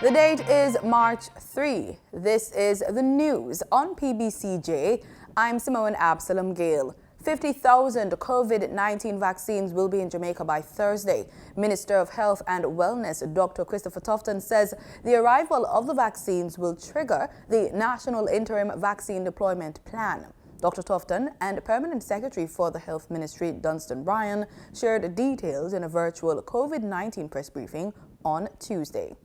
The date is March 3. This is the news on PBCJ. I'm Simone Absalom Gale. 50,000 COVID-19 vaccines will be in Jamaica by Thursday. Minister of Health and Wellness, Dr. Christopher Tufton, says the arrival of the vaccines will trigger the National Interim Vaccine Deployment Plan. Dr. Tufton and Permanent Secretary for the Health Ministry, Dunstan Bryan, shared details in a virtual COVID-19 press briefing on Tuesday.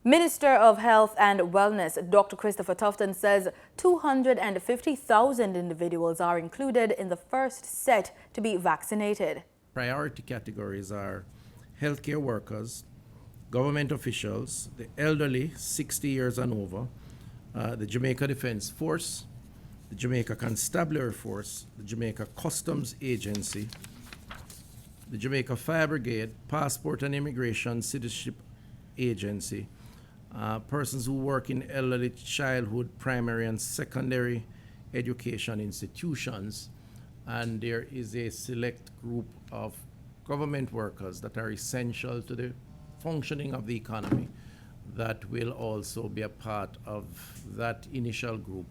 Minister of Health and Wellness, Dr. Christopher Tufton, says 250,000 individuals are included in the first set to be vaccinated. Priority categories are healthcare workers, government officials, the elderly, 60 years and over, the Jamaica Defense Force, the Jamaica Constabulary Force, the Jamaica Customs Agency, the Jamaica Fire Brigade, Passport and Immigration Citizenship Agency, persons who work in elderly childhood, primary and secondary education institutions, and there is a select group of government workers that are essential to the functioning of the economy that will also be a part of that initial group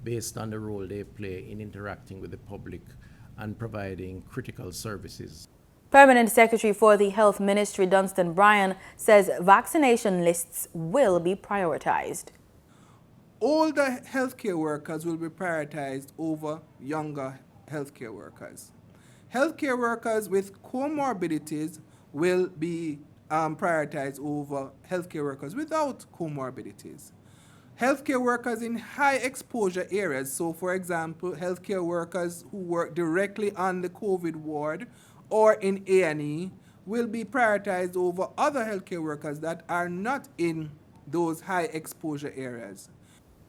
based on the role they play in interacting with the public and providing critical services. Permanent Secretary for the Health Ministry, Dunstan Bryan, says vaccination lists will be prioritized. Older healthcare workers will be prioritized over younger healthcare workers. Healthcare workers with comorbidities will be prioritized over healthcare workers without comorbidities. Healthcare workers in high exposure areas, so for example, healthcare workers who work directly on the COVID ward or in A&E, will be prioritized over other healthcare workers that are not in those high exposure areas.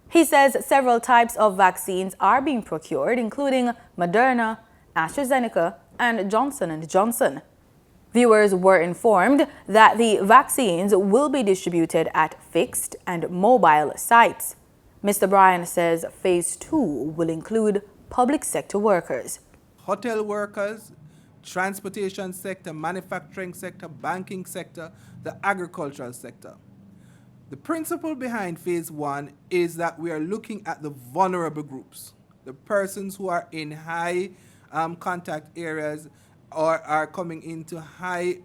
He says several types of vaccines are being procured, including Moderna, AstraZeneca, and Johnson & Johnson. Viewers were informed that the vaccines will be distributed at fixed and mobile sites. Mr. Bryan says Phase 2 will include public sector workers. Hotel workers, transportation sector, manufacturing sector, banking sector, the agricultural sector. The principle behind Phase 1 is that we are looking at the vulnerable groups, the persons who are in high contact areas or are coming into high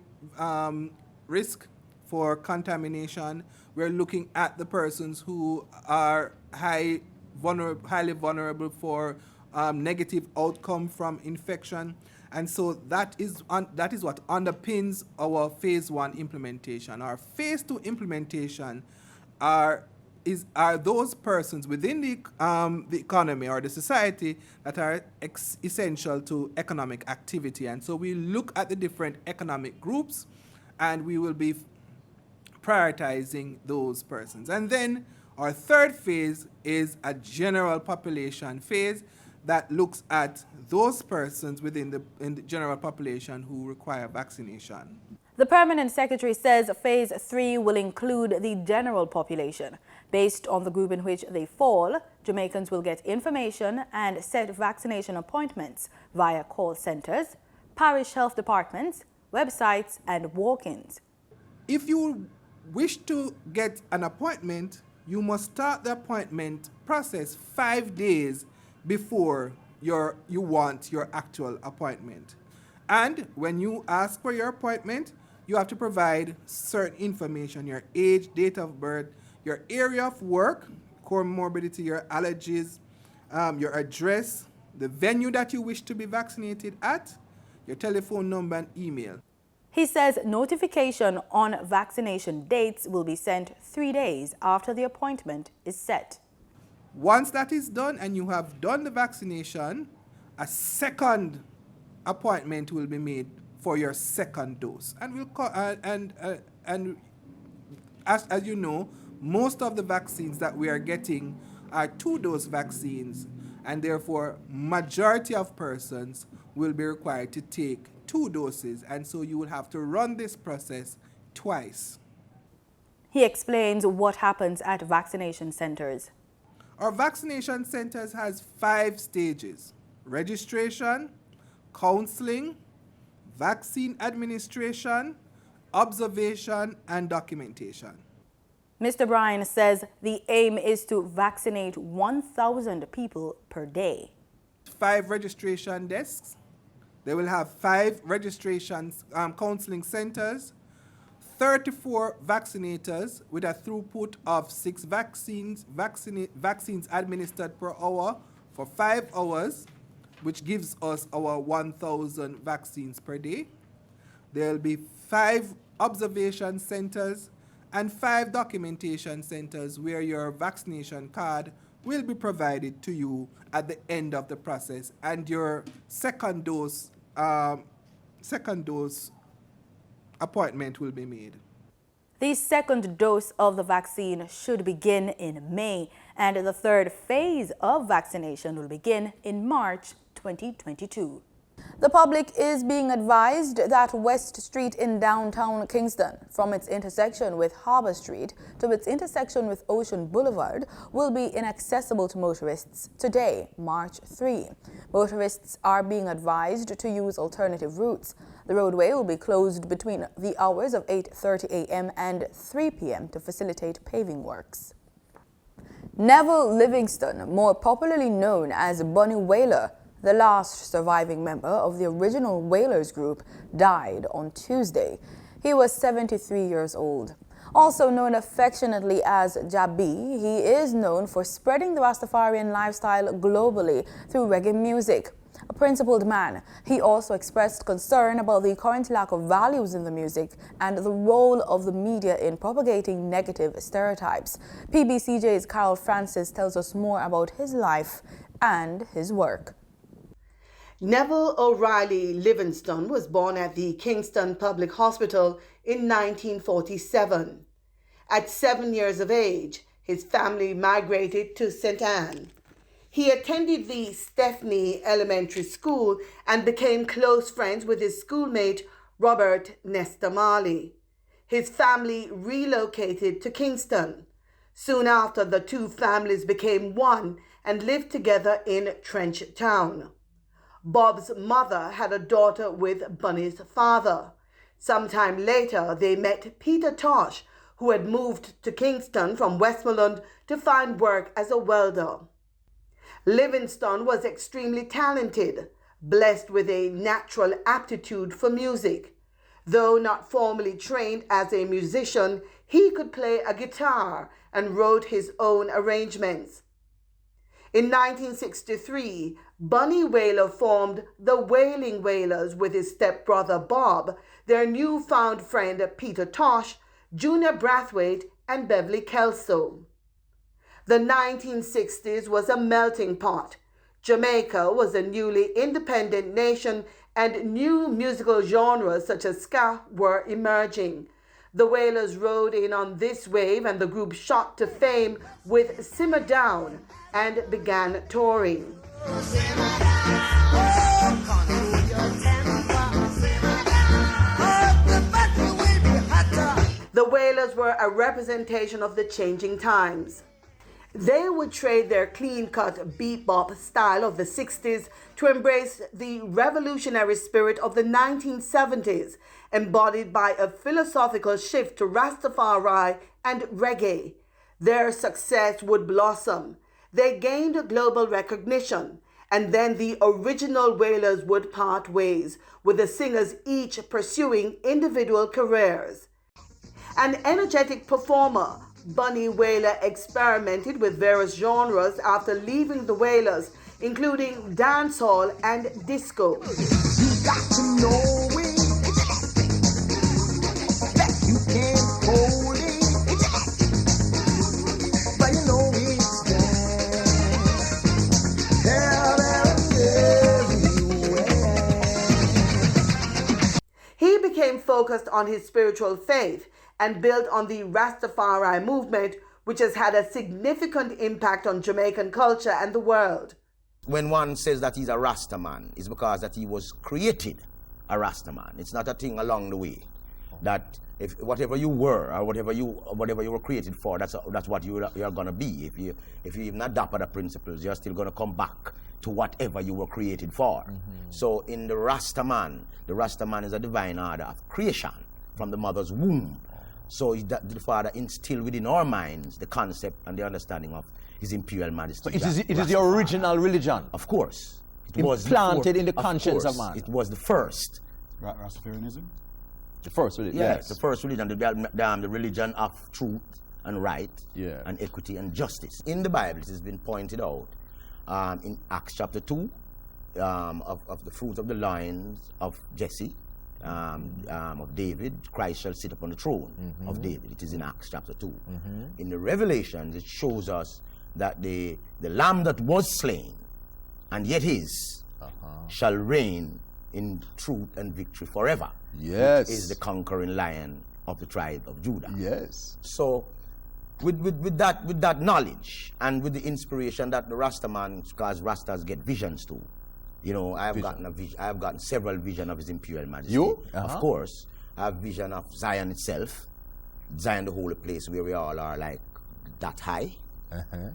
risk for contamination. We're looking at the persons who are highly vulnerable for negative outcome from infection. And so that is what underpins our Phase 1 implementation. Our Phase 2 implementation are those persons within the economy or the society that are essential to economic activity. And so we look at the different economic groups and we will be prioritizing those persons. And then our third phase is a general population phase that looks at those persons within the general population who require vaccination. The Permanent Secretary says Phase 3 will include the general population. Based on the group in which they fall, Jamaicans will get information and set vaccination appointments via call centers, parish health departments, websites, and walk-ins. If you wish to get an appointment, you must start the appointment process 5 days before you want your actual appointment. And when you ask for your appointment, you have to provide certain information: your age, date of birth, your area of work, comorbidity, your allergies, your address, the venue that you wish to be vaccinated at, your telephone number and email. He says notification on vaccination dates will be sent 3 days after the appointment is set. Once that is done and you have done the vaccination, a second appointment will be made for your second dose. And as you know, most of the vaccines that we are getting are 2-dose vaccines, and therefore majority of persons will be required to take 2 doses, and so you will have to run this process twice. He explains what happens at vaccination centers. Our vaccination centers has 5 stages: registration, counseling, vaccine administration, observation, and documentation. Mr. Bryan says the aim is to vaccinate 1,000 people per day. 5 registration desks. They will have 5 registrations counseling centers, 34 vaccinators with a throughput of 6 vaccines administered per hour for 5 hours, which gives us our 1,000 vaccines per day. There will be 5 observation centers and 5 documentation centers where your vaccination card will be provided to you at the end of the process, and your second dose appointment will be made. The second dose of the vaccine should begin in May, and the third phase of vaccination will begin in March 2022. The public is being advised that West Street in downtown Kingston, from its intersection with Harbour Street to its intersection with Ocean Boulevard, will be inaccessible to motorists today, March 3. Motorists are being advised to use alternative routes. The roadway will be closed between the hours of 8:30 a.m. and 3 p.m. to facilitate paving works. Neville Livingston, more popularly known as Bunny Wailer, the last surviving member of the original Wailers group, died on Tuesday. He was 73 years old. Also known affectionately as Jabi, he is known for spreading the Rastafarian lifestyle globally through reggae music. A principled man, he also expressed concern about the current lack of values in the music and the role of the media in propagating negative stereotypes. PBCJ's Carol Francis tells us more about his life and his work. Neville O'Reilly Livingston was born at the Kingston Public Hospital in 1947. At 7 years of age, his family migrated to St. Anne. He attended the Stephanie Elementary School and became close friends with his schoolmate Robert Nesta Marley. His family relocated to Kingston. Soon after, the two families became one and lived together in Trench Town. Bob's mother had a daughter with Bunny's father. Sometime later, they met Peter Tosh, who had moved to Kingston from Westmoreland to find work as a welder. Livingston was extremely talented, blessed with a natural aptitude for music. Though not formally trained as a musician, he could play a guitar and wrote his own arrangements. In 1963, Bunny Wailer formed the Wailing Wailers with his stepbrother Bob, their newfound friend Peter Tosh, Junior Brathwaite, and Beverly Kelso. The 1960s was a melting pot. Jamaica was a newly independent nation and new musical genres such as ska were emerging. The Wailers rode in on this wave and the group shot to fame with Simmer Down and began touring. The Wailers were a representation of the changing times. They would trade their clean-cut beat-bop style of the 60s to embrace the revolutionary spirit of the 1970s, embodied by a philosophical shift to Rastafari and reggae. Their success would blossom. They gained global recognition, and then the original Wailers would part ways, with the singers each pursuing individual careers. An energetic performer, Bunny Wailer experimented with various genres after leaving the Wailers, including dancehall and disco. You got to know it, that you can't hold it, but you know it's there. He became focused on his spiritual faith and built on the Rastafari movement, which has had a significant impact on Jamaican culture and the world. When one says that he's a Rastaman, it's because that he was created a Rastaman. It's not a thing along the way. That if whatever you were or whatever you were created for, that's what you're gonna be. If you even adopt the principles, you're still gonna come back to whatever you were created for. So in the Rastaman is a divine order of creation from the mother's womb. So the Father instilled within our minds the concept and the understanding of His Imperial Majesty. So it is the original religion? Of course. It was planted in the conscience of man. It was the first. Rastafarianism? The first religion? Yes, the first religion, the religion of truth and right and equity and justice. In the Bible, it has been pointed out in Acts chapter 2 of the fruit of the loins of Jesse, of David, Christ shall sit upon the throne of David. It is in Acts chapter 2. In the Revelations, it shows us that the lamb that was slain and yet is shall reign in truth and victory forever. Yes. Which is the conquering lion of the tribe of Judah. Yes. So with that knowledge and with the inspiration that the Rastaman, because Rastas get visions too. You know, I have gotten several visions of His Imperial Majesty. You? Of course. I have vision of Zion itself. Zion, the holy place where we all are like that high.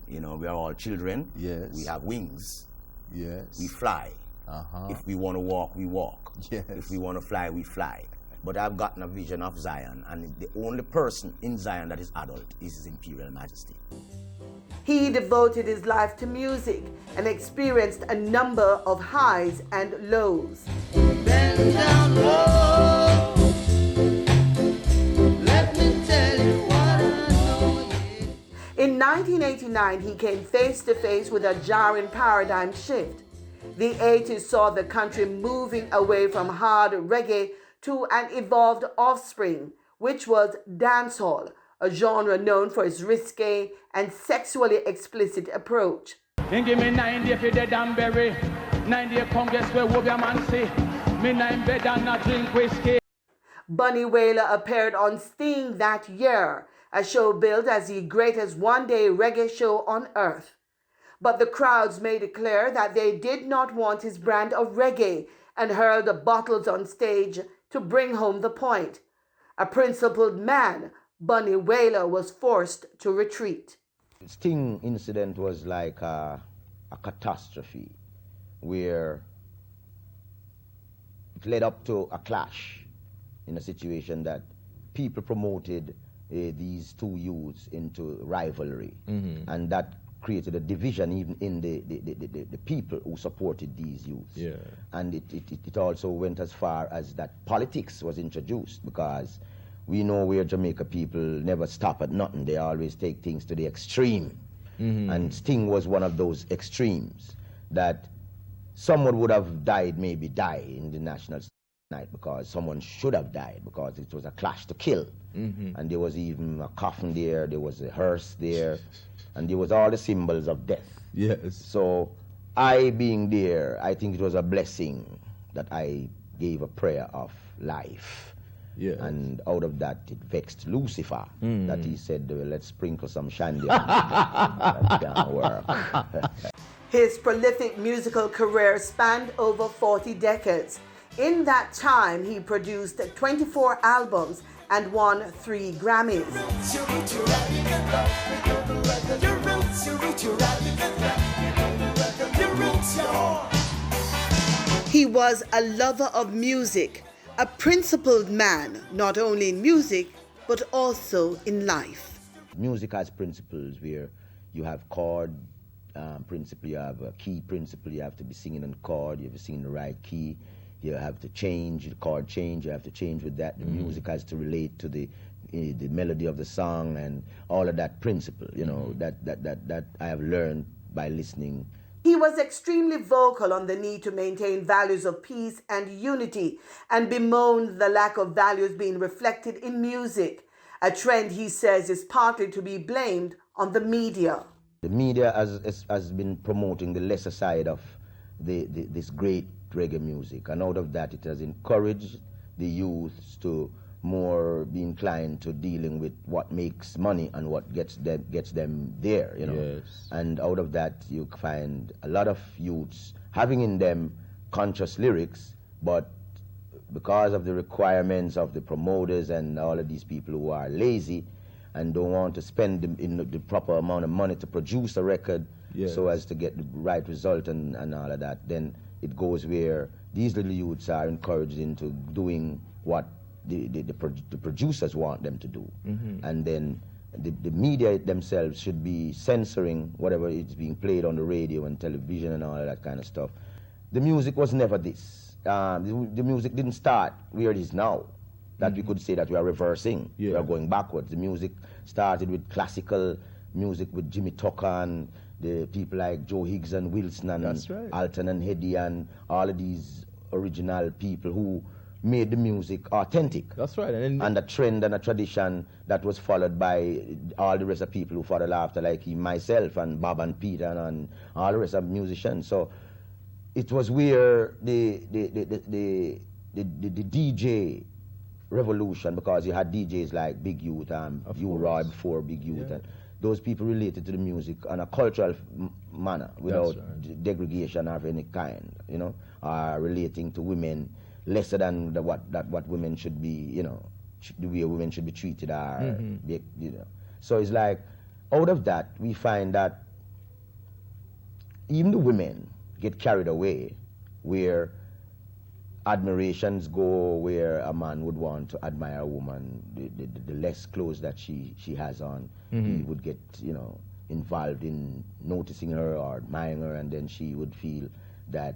You know, we are all children. Yes. We have wings. Yes. We fly. If we want to walk, we walk. Yes. If we want to fly, we fly. But I've gotten a vision of Zion, and the only person in Zion that is adult is His Imperial Majesty. He devoted his life to music and experienced a number of highs and lows. Bend down low. Let me tell you what I know. In 1989, he came face to face with a jarring paradigm shift. The 80s saw the country moving away from hard reggae to an evolved offspring, which was dancehall, a genre known for its risque and sexually explicit approach. And give me 90 for the Danbury, 90 come guess where Wobia man say, me 9 bed and not drink whiskey. Bunny Wailer appeared on Sting that year, a show billed as the greatest one-day reggae show on earth. But the crowds made it clear that they did not want his brand of reggae and hurled the bottles on stage to bring home the point. A principled man, Bunny Wailer was forced to retreat. The Sting incident was like a catastrophe where it led up to a clash in a situation that people promoted these two youths into rivalry, and that created a division even in the people who supported these youths. Yeah. And it also went as far as that politics was introduced, because we know where Jamaica people never stop at nothing. They always take things to the extreme. And Sting was one of those extremes that someone would have died, maybe die in the national night, because someone should have died, because it was a clash to kill. And there was even a coffin there, there was a hearse there, and there was all the symbols of death. Yes. So I being there, I think it was a blessing that I gave a prayer of life. Yes. And out of that, it vexed Lucifer, that he said, well, let's sprinkle some shandy on it. That can't work. His prolific musical career spanned over 40 decades. In that time, he produced 24 albums and won 3 Grammys. He was a lover of music, a principled man, not only in music, but also in life. Music has principles where you have chord principle, you have a key principle, you have to be singing on chord, you have to sing in the right key, you have to change, the chord change, you have to change with that. The music has to relate to the melody of the song and all of that principle, you know, that I have learned by listening. He was extremely vocal on the need to maintain values of peace and unity, and bemoaned the lack of values being reflected in music, a trend he says is partly to be blamed on the media. The media has been promoting the lesser side of this great reggae music, and out of that it has encouraged the youths to more be inclined to dealing with what makes money and what gets them there, you know. Yes. And out of that you find a lot of youths having in them conscious lyrics, but because of the requirements of the promoters and all of these people who are lazy and don't want to spend the proper amount of money to produce a record, yes, so as to get the right result and all of that, then it goes where these little youths are encouraged into doing what the producers want them to do. And then the media themselves should be censoring whatever is being played on the radio and television and all of that kind of stuff. The music was never this. The music didn't start where it is now, that we could say that we are reversing, we are going backwards. The music started with classical music with Jimmy Tucker and the people like Joe Higgs and Wilson and Alton and Hedy and all of these original people who made the music authentic. That's right. And a trend and a tradition that was followed by all the rest of people who followed after, like myself and Bob and Peter and all the rest of musicians. So it was where the DJ revolution, because you had DJs like Big Youth and U-Roy before Big Youth, and those people related to the music on a cultural manner without degradation of any kind, you know, relating to women lesser than what women should be, you know, the way women should be treated, or you know. So it's like, out of that, we find that even the women get carried away, where admirations go, where a man would want to admire a woman, the less clothes that she has on, he would get, you know, involved in noticing her or admiring her, and then she would feel that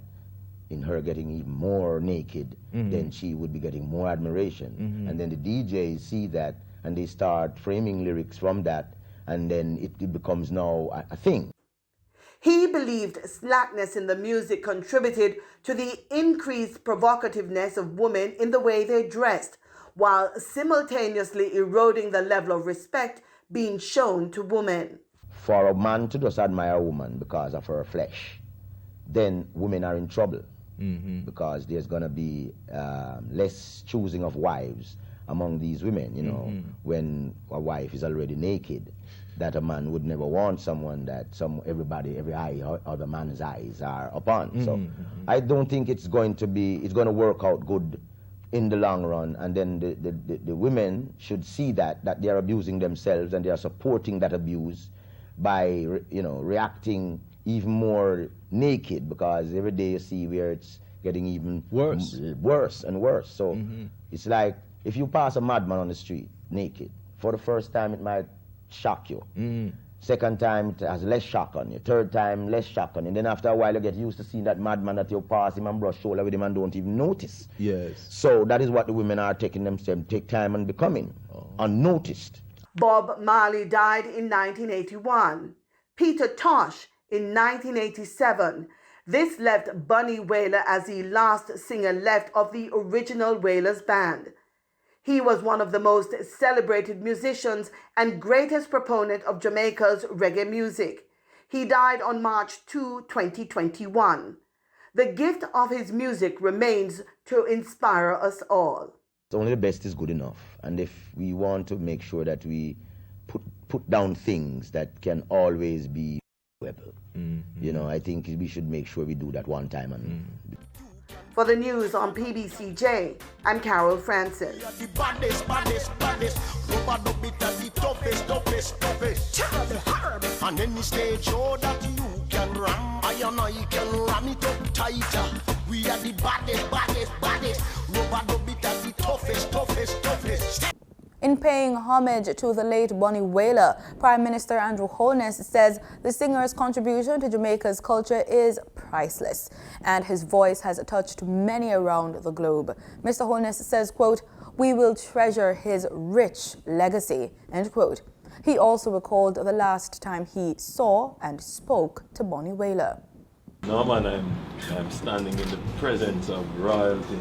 in her getting even more naked, then she would be getting more admiration. And then the DJs see that, and they start framing lyrics from that, and then it becomes now a thing. He believed slackness in the music contributed to the increased provocativeness of women in the way they dressed, while simultaneously eroding the level of respect being shown to women. For a man to just admire a woman because of her flesh, then women are in trouble, because there's going to be less choosing of wives among these women, you know, when a wife is already naked. That a man would never want someone that every other man's eyes are upon. So I don't think it's going to work out good in the long run. And then the women should see that they are abusing themselves, and they are supporting that abuse by, you know, reacting even more naked, because every day you see where it's getting even worse and worse. So it's like, if you pass a madman on the street naked, for the first time it might shock you. Second time it has less shock on you. Third time less shock on you. And then after a while you get used to seeing that madman that you pass him and brush shoulder with him and don't even notice. Yes. So that is what the women are taking themselves, take time and becoming unnoticed. Bob Marley died in 1981. Peter Tosh in 1987. This left Bunny Wailer as the last singer left of the original Wailers band. He was one of the most celebrated musicians and greatest proponent of Jamaica's reggae music. He died on March 2, 2021. The gift of his music remains to inspire us all. Only the best is good enough. And if we want to make sure that we put down things that can always be weapon, you know, I think we should make sure we do that one time. And For the news on PBCJ, I'm Carol Francis. The baddest. Rubber bit at the toughest. And any stage show that you can ram, I can ram it up tighter. We are the baddest. Rubber bit at the toughest. In paying homage to the late Bunny Wailer, Prime Minister Andrew Holness says the singer's contribution to Jamaica's culture is priceless, and his voice has touched many around the globe. Mr. Holness says, quote, "We will treasure his rich legacy," end quote. He also recalled the last time he saw and spoke to Bunny Wailer. No man, I'm standing in the presence of royalty.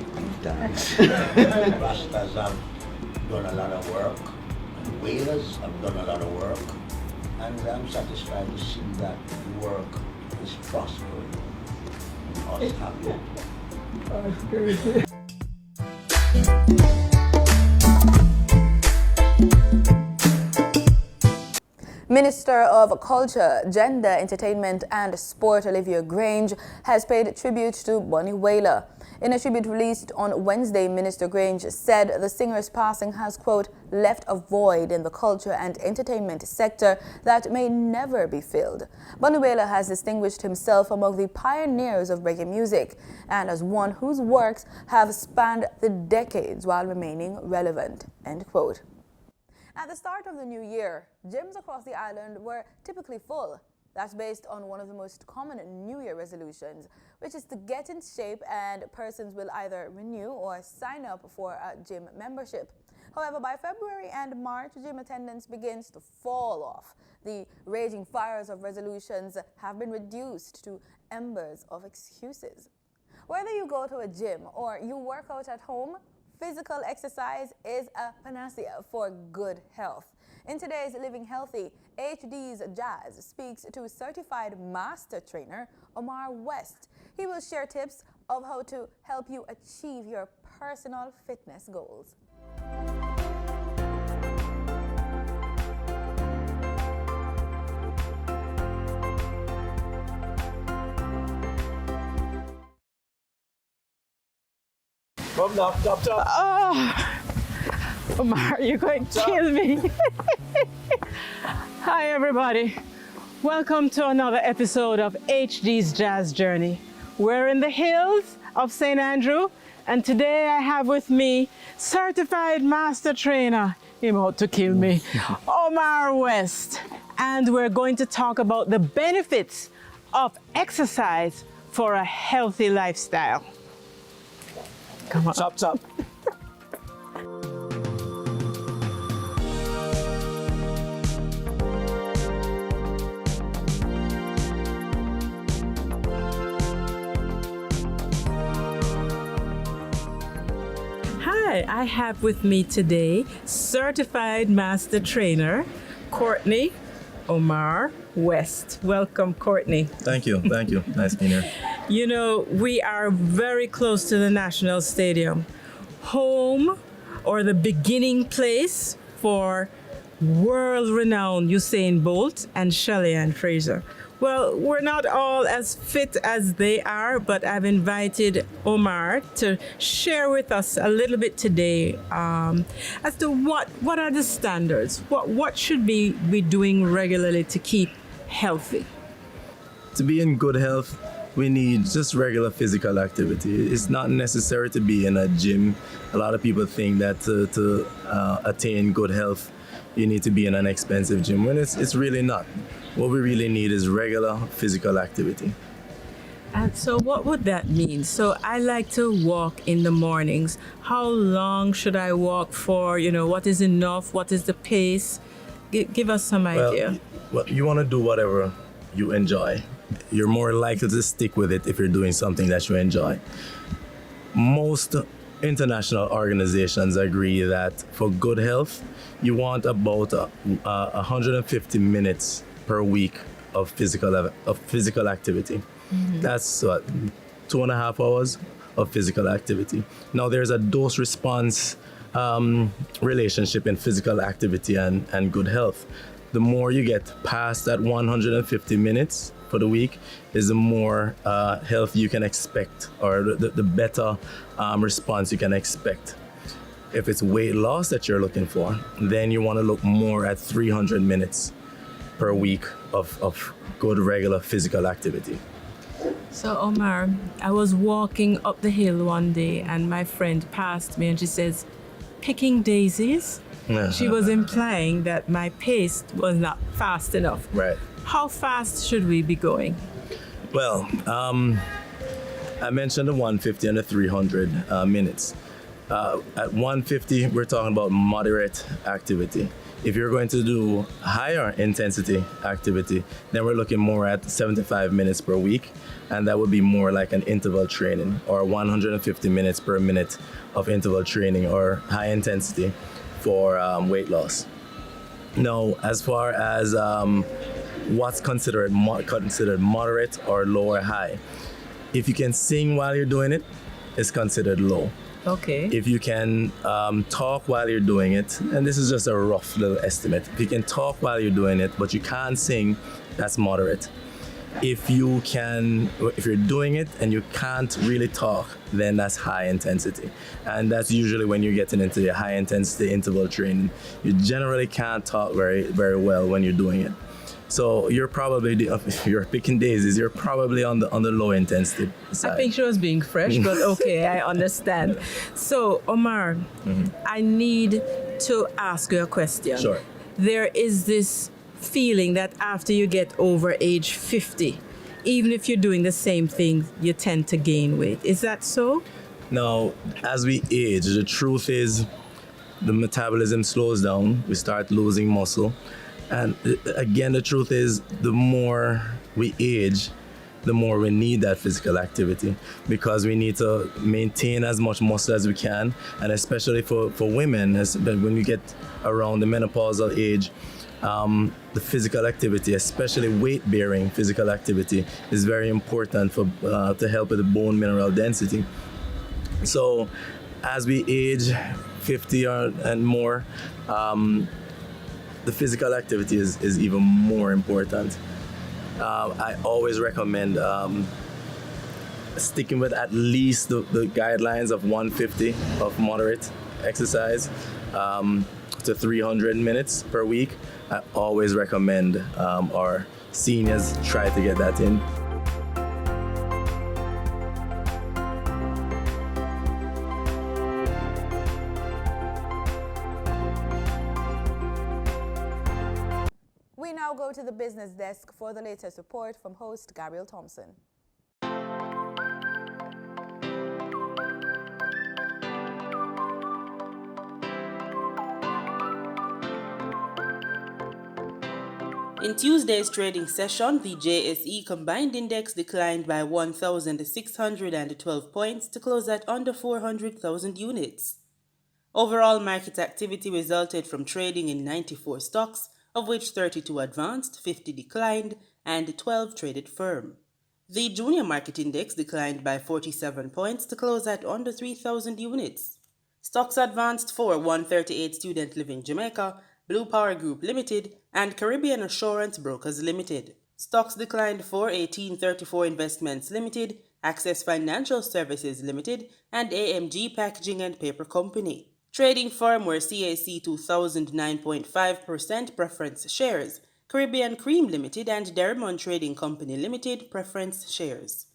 Rastas have done a lot of work, and Wailers have done a lot of work, and I'm satisfied to see that the work is prospering. Us happy. Minister of Culture, Gender, Entertainment and Sport Olivia Grange has paid tribute to Bonnie Wailer. In a tribute released on Wednesday, Minister Grange said the singer's passing has, quote, left a void in the culture and entertainment sector that may never be filled. Bonnie Wailer has distinguished himself among the pioneers of reggae music and as one whose works have spanned the decades while remaining relevant, end quote. At the start of the new year, gyms across the island were typically full. That's based on one of the most common New Year resolutions, which is to get in shape, and persons will either renew or sign up for a gym membership. However, by February and March, gym attendance begins to fall off. The raging fires of resolutions have been reduced to embers of excuses. Whether you go to a gym or you work out at home, physical exercise is a panacea for good health. In today's Living Healthy, HD's Jazz speaks to certified master trainer Omar West. He will share tips of how to help you achieve your personal fitness goals. Oh, Omar, you're going to kill me. Hi, everybody. Welcome to another episode of HD's Jazz Journey. We're in the hills of St. Andrew, and today I have with me certified master trainer, him out to kill me, Omar West. And we're going to talk about the benefits of exercise for a healthy lifestyle. Come on. Chop, chop. Hi, I have with me today certified master trainer, Courtney Omar West. Welcome, Courtney. Thank you. Nice being here. You know, we are very close to the National Stadium, home or the beginning place for world-renowned Usain Bolt and Shelley-Ann Fraser. Well, we're not all as fit as they are, but I've invited Omar to share with us a little bit today as to what are the standards, what should we be doing regularly to keep healthy. To be in good health, we need just regular physical activity. It's not necessary to be in a gym. A lot of people think that to attain good health, you need to be in an expensive gym, when it's really not. What we really need is regular physical activity. And so what would that mean? So I like to walk in the mornings. How long should I walk for? You know, what is enough? What is the pace? Give us some idea. Well, you want to do whatever you enjoy. You're more likely to stick with it if you're doing something that you enjoy. Most international organizations agree that for good health, you want about 150 minutes per week of physical activity. Mm-hmm. That's 2.5 hours of physical activity. Now there's a dose-response relationship in physical activity and good health. The more you get past that 150 minutes for the week is the more health you can expect, or the better response you can expect. If it's weight loss that you're looking for, then you want to look more at 300 minutes per week of good regular physical activity. So Omar, I was walking up the hill one day and my friend passed me and she says, picking daisies? She was implying that my pace was not fast enough. Right. How fast should we be going? Well, I mentioned the 150 and the 300 minutes. At 150, we're talking about moderate activity. If you're going to do higher intensity activity, then we're looking more at 75 minutes per week, and that would be more like an interval training, or 150 minutes per minute of interval training or high intensity for weight loss. Now, as far as what's considered moderate or low or high, if you can sing while you're doing it, it's considered low. Okay. If you can talk while you're doing it, and this is just a rough little estimate, if you can talk while you're doing it, but you can't sing, that's moderate. If you're doing it and you can't really talk, then that's high intensity. And that's usually when you're getting into the high intensity interval training. You generally can't talk very, very well when you're doing it. So you're probably, if you're picking daisies, you're probably on the low intensity side. I think she was being fresh, but okay, I understand. So, Omar, I need to ask you a question. Sure. There is this feeling that after you get over age 50, even if you're doing the same thing, you tend to gain weight. Is that so? Now, as we age, the truth is the metabolism slows down, we start losing muscle. And again, the truth is the more we age, the more we need that physical activity because we need to maintain as much muscle as we can. And especially for women, when you get around the menopausal age, the physical activity, especially weight-bearing physical activity, is very important to help with the bone mineral density. So as we age 50 and more, the physical activity is even more important. I always recommend sticking with at least the guidelines of 150 of moderate exercise to 300 minutes per week. I always recommend our seniors try to get that in. We now go to the business desk for the latest report from host Gabriel Thompson. In Tuesday's trading session, the JSE combined index declined by 1,612 points to close at under 400,000 units. Overall market activity resulted from trading in 94 stocks, of which 32 advanced, 50 declined, and 12 traded firm. The junior market index declined by 47 points to close at under 3,000 units. Stocks advanced for 138 Student Living Jamaica, Blue Power Group Limited, and Caribbean Assurance Brokers Limited. Stocks declined for 1834 Investments Limited, Access Financial Services Limited, and AMG Packaging and Paper Company. Trading firm were CAC 2009.5% preference shares, Caribbean Cream Limited and Derrimon Trading Company Limited preference shares.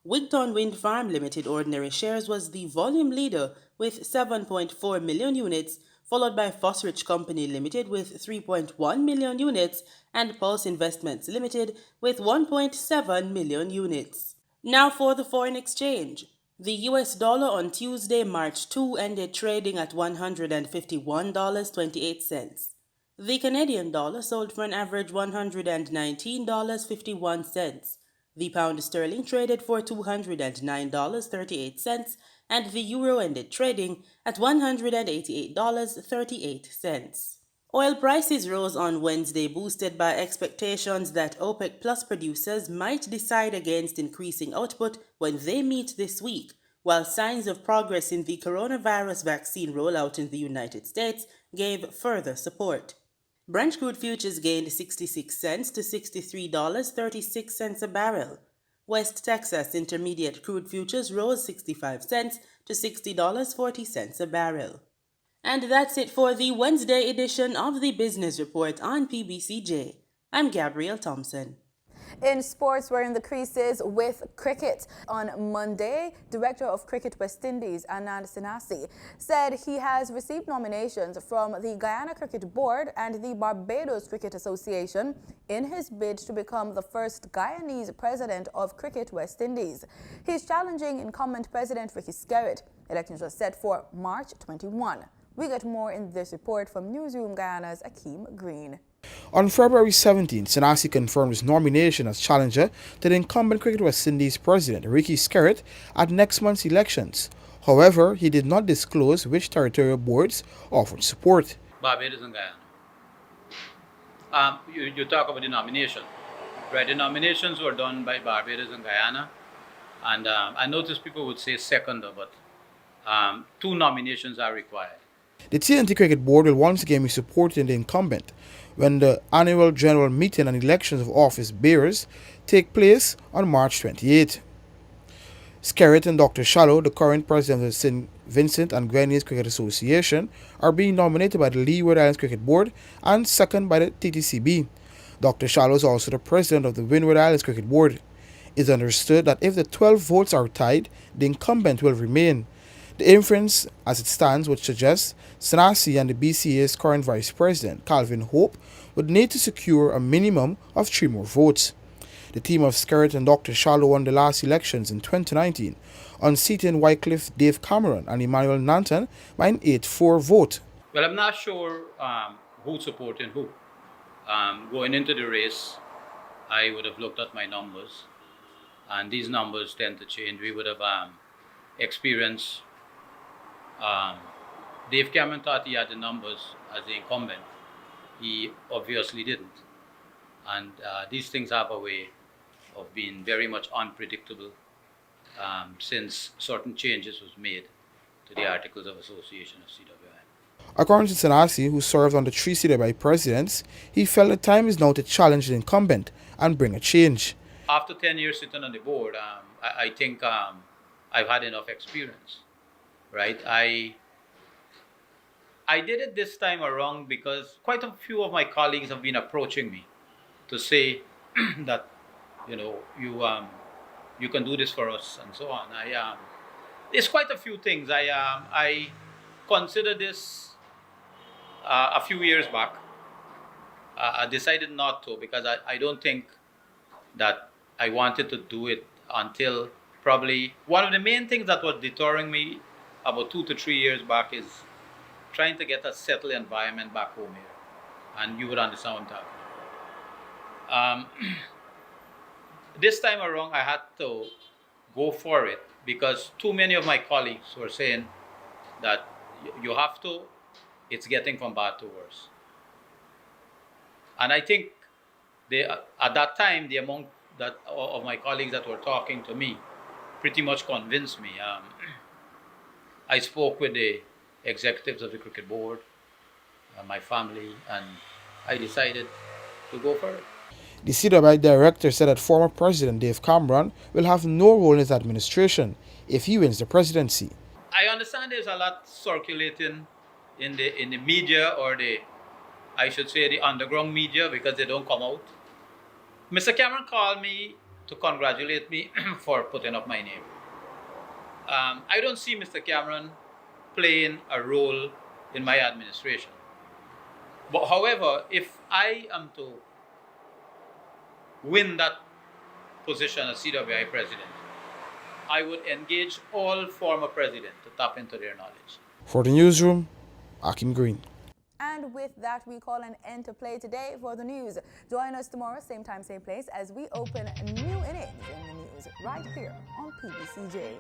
Wigton Wind Farm Limited ordinary shares was the volume leader with 7.4 million units, followed by Fosrich Company Limited with 3.1 million units and Pulse Investments Limited with 1.7 million units. Now for the foreign exchange. The US dollar on Tuesday, March 2, ended trading at $151.28. The Canadian dollar sold for an average $119.51. The pound sterling traded for $209.38, and the euro ended trading at $188.38. Oil prices rose on Wednesday, boosted by expectations that OPEC Plus producers might decide against increasing output when they meet this week, while signs of progress in the coronavirus vaccine rollout in the United States gave further support. Brent crude futures gained 66 cents to $63.36 a barrel. West Texas Intermediate crude futures rose 65 cents to $60.40 a barrel. And that's it for the Wednesday edition of the Business Report on PBCJ. I'm Gabrielle Thompson. In sports, we're in the creases with cricket. On Monday, Director of Cricket West Indies, Sanasie, said he has received nominations from the Guyana Cricket Board and the Barbados Cricket Association in his bid to become the first Guyanese president of Cricket West Indies. He's challenging incumbent President Ricky Skerritt. Elections are set for March 21. We get more in this report from Newsroom Guyana's Akeem Green. On February 17, Sanasie confirmed his nomination as challenger to the incumbent Cricket West Indies president, Ricky Skerritt, at next month's elections. However, he did not disclose which territorial boards offered support. Barbados and Guyana. You talk about the nomination. Right, the nominations were done by Barbados and Guyana. And I noticed people would say seconder, but 2 nominations are required. The TNT Cricket Board will once again be supporting the incumbent when the annual general meeting and elections of office bearers take place on March 28. Skerritt and Dr. Shallow, the current president of the St. Vincent and Grenadines Cricket Association, are being nominated by the Leeward Islands Cricket Board and second by the TTCB. Dr. Shallow is also the president of the Windward Islands Cricket Board. It is understood that if the 12 votes are tied, the incumbent will remain. The inference, as it stands, would suggest Sanasie and the BCA's current vice president, Calvin Hope, would need to secure a minimum of 3 more votes. The team of Skerritt and Dr. Shallow won the last elections in 2019, unseating Wycliffe Dave Cameron and Emmanuel Nanton by an 8-4 vote. Well, I'm not sure who's supporting who. Going into the race, I would have looked at my numbers, and these numbers tend to change. We would have experienced Dave Cameron thought he had the numbers as the incumbent. He obviously didn't. And these things have a way of being very much unpredictable since certain changes was made to the Articles of Association of CWI. According to Sanasie, who served under 3 CWI presidents, he felt the time is now to challenge the incumbent and bring a change. After 10 years sitting on the board, I think I've had enough experience, right? I did it this time around because quite a few of my colleagues have been approaching me to say that, you know, you can do this for us and so on. There's quite a few things. I considered this a few years back. I decided not to because I don't think that I wanted to do it until probably one of the main things that was deterring me about 2 to 3 years back is trying to get a settled environment back home here. And you would understand what I'm talking about. This time around, I had to go for it because too many of my colleagues were saying that you have to, it's getting from bad to worse. And I think at that time, the amount of my colleagues that were talking to me pretty much convinced me. I spoke with the executives of the cricket board, my family, and I decided to go for it. The CWI director said that former President Dave Cameron will have no role in his administration if he wins the presidency. I understand there's a lot circulating in the media, or I should say the underground media, because they don't come out. Mr. Cameron called me to congratulate me for putting up my name. I don't see Mr. Cameron playing a role in my administration. But however, if I am to win that position as CWI president, I would engage all former presidents to tap into their knowledge. For the newsroom, Akim Green. And with that, we call an end to play today for the news. Join us tomorrow, same time, same place, as we open a new innings in the news right here on PBCJ.